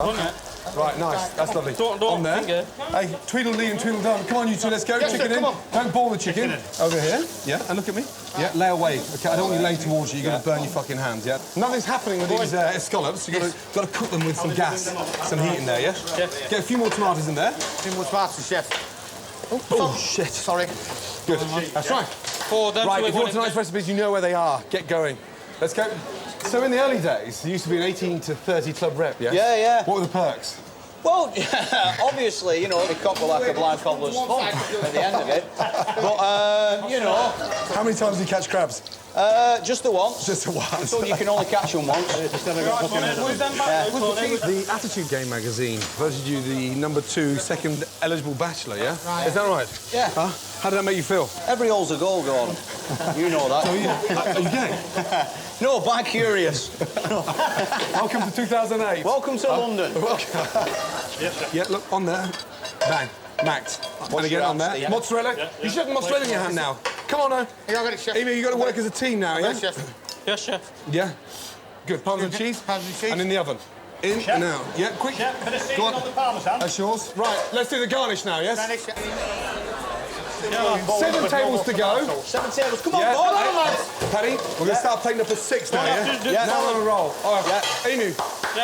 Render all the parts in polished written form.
Right, nice. That's lovely. Don't on there. finger. Hey, Tweedledee and Tweedledum. Come on, you two, let's go. Yes, chicken sir, in. come on. Don't ball the chicken. Over here. Yeah, and look at me. Yeah, lay away. Okay, I don't want you lay towards you. You're going to burn your fucking hands, yeah? Nothing's happening with these escallops. You've got to cook them with some gas, some heat in there, yeah? Yes. Get a few more tomatoes in there. A few more tomatoes, chef. Oh, shit. Sorry. Good. That's right. Right, if you want tonight's recipes, you know where they are. Get going. Let's go. So in the early days, there used to be an 18 to 30 club rep, yes? Yeah, yeah. What were the perks? Well, obviously, you know, the cock were like a blind cobbler's fun at the end of it. But, you know... How many times did you catch crabs? Just the once. Just the once. So you can only catch them once. The Attitude Game magazine voted you the #2 second eligible bachelor, yeah? Is that right? Yeah. Huh? How did that make you feel? Every hole's a goal, Gordon. You know that. So are you gay? No, by curious. Welcome to 2008. Welcome to London. Welcome. Yeah, look, on there. Bang. Max. And again on there. Yeah. Mozzarella. You should have mozzarella in your hand now. Come on, now. Yeah, I got it, chef. Amy, you've got to work as a team now, yeah? Yes, chef. Yes, chef. Yeah. Good. Parmesan cheese. Parmesan cheese. And in the oven. In and out. Yeah, quick. Chef, put a season Go on. on the parmesan. That's yours. Right, let's do the garnish now, yes? Garnish, chef. 7 tables to go. 7 tables. Come on, Yeah. Gordon. Hey, Paddy, we're going to start taking up for 6 now, yeah? Yeah. Now we're on a roll. All right. Yeah. Emu,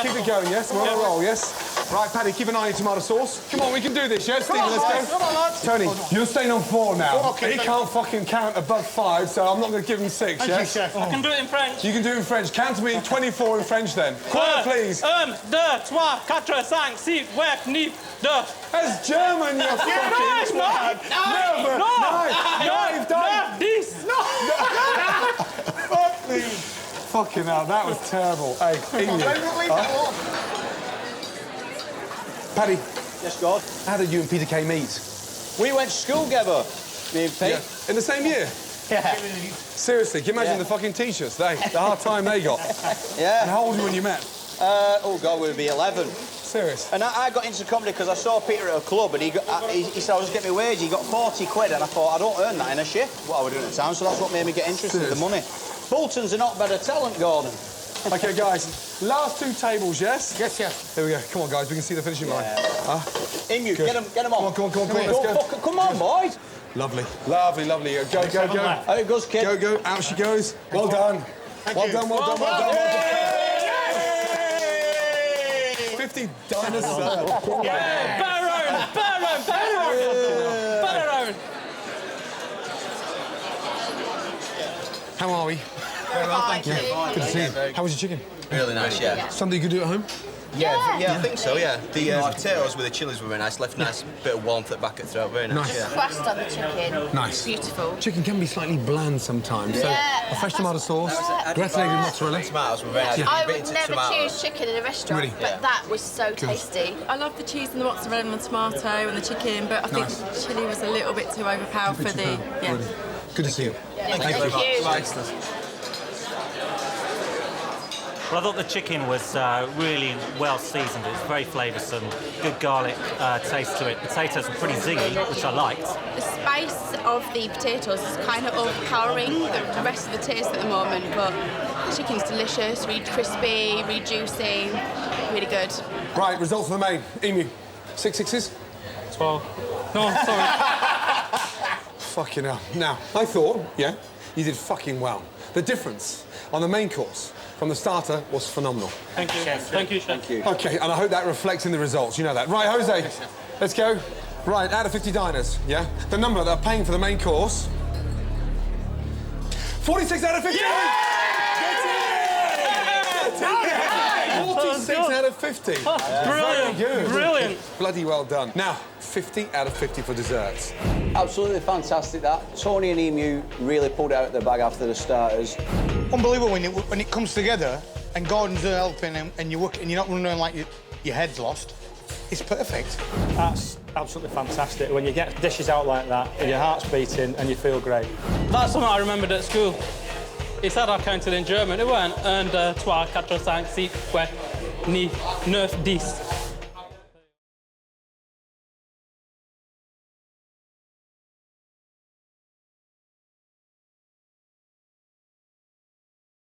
keep it going, yes? We're on a roll, yes? Right, Paddy, keep an eye on your tomato sauce. Come on, we can do this, yeah? Stephen, on, let's lads. go. Come on, lads. Tony, you're staying on 4 now. Okay, He can't fucking count above 5, so I'm not going to give him 6, Thank you, yes? chef. I can do it in French. You can do it in French. Count to me 24 in French, then. Quiet, please. 1, 2, 3, 4, 5, 6, 7, 8, 9, 10. That's German, you fucking twat. Never. No. No, you've done. 10. Fuck me. Fucking hell, that was terrible. Hey, Emu. Paddy, Yes, God. how did you and Peter Kay meet? We went to school together, me and Pete. Yeah. In the same year? Yeah. Seriously, can you imagine Yeah. the fucking teachers? The hard time they got. And Yeah. how old were you when you met? Oh, God, we'd be 11. Serious? And I got into comedy because I saw Peter at a club and he said, I'll just get my wage. He got 40 quid and I thought, I don't earn that in a shift. What I was doing at the time, so that's what made me get interested in the money. Bolton's are not better talent, Gordon. OK, guys, last 2 tables, yes? Yes, chef. Here we go. Come on, guys, we can see the finishing line. Emu, Good. get him on. Come on, let's go. Come on, boys. Lovely. Lovely. Go. How it goes, kid? Go. Out she goes. Well done. Well done. 50 dinosaurs. Better own. How are we? Very well, thank you. Good to see you. How was your chicken? Really nice, yeah. Something you could do at home? Yeah, I think so, yeah. The potatoes with the chilies were very nice. Left a nice bit of warmth at the back of the throat. Very nice, yeah. Crust on the chicken. Nice. Beautiful. Chicken can be slightly bland sometimes, so a fresh tomato sauce, gratinated mozzarella. Tomatoes were very nice. I Bit would into never tomatoes. choose chicken in a restaurant, Really? but that was so tasty. I love the cheese and the mozzarella and the tomato and the chicken, but I think Nice. the chilli was a little bit too overpowered for the... Yeah. Good to see you. Thank you. Well, I thought the chicken was really well seasoned. It was very flavoursome, good garlic taste to it. Potatoes were pretty zingy, which I liked. The spice of the potatoes is kind of overpowering the rest of the taste at the moment, but the chicken's delicious, really crispy, really juicy, really good. Right, results for the main. Emu, 6 sixes? 12. No, sorry. Fucking hell. Now, I thought, yeah, you did fucking well. The difference on the main course from the starter was phenomenal. Thank you. Thank you, chef. OK, and I hope that reflects in the results. You know that. Right, Jose, let's go. Right, out of 50 diners, yeah? The number that are paying for the main course... 46 out of 50! Yeah! 46 out of 50. Brilliant. Very good. Brilliant. Bloody well done. Now, 50 out of 50 for desserts. Absolutely fantastic, that. Tony and Emu really pulled it out of the bag after the starters. Unbelievable when it comes together and Gordon's helping and you work and you're not running around like your head's lost. It's perfect. That's absolutely fantastic. When you get dishes out like that, and your heart's beating and you feel great. That's something I remembered at school. He said I counted in German. It went 1, 2, 4, 5, 6, 7, 8, 9, 10.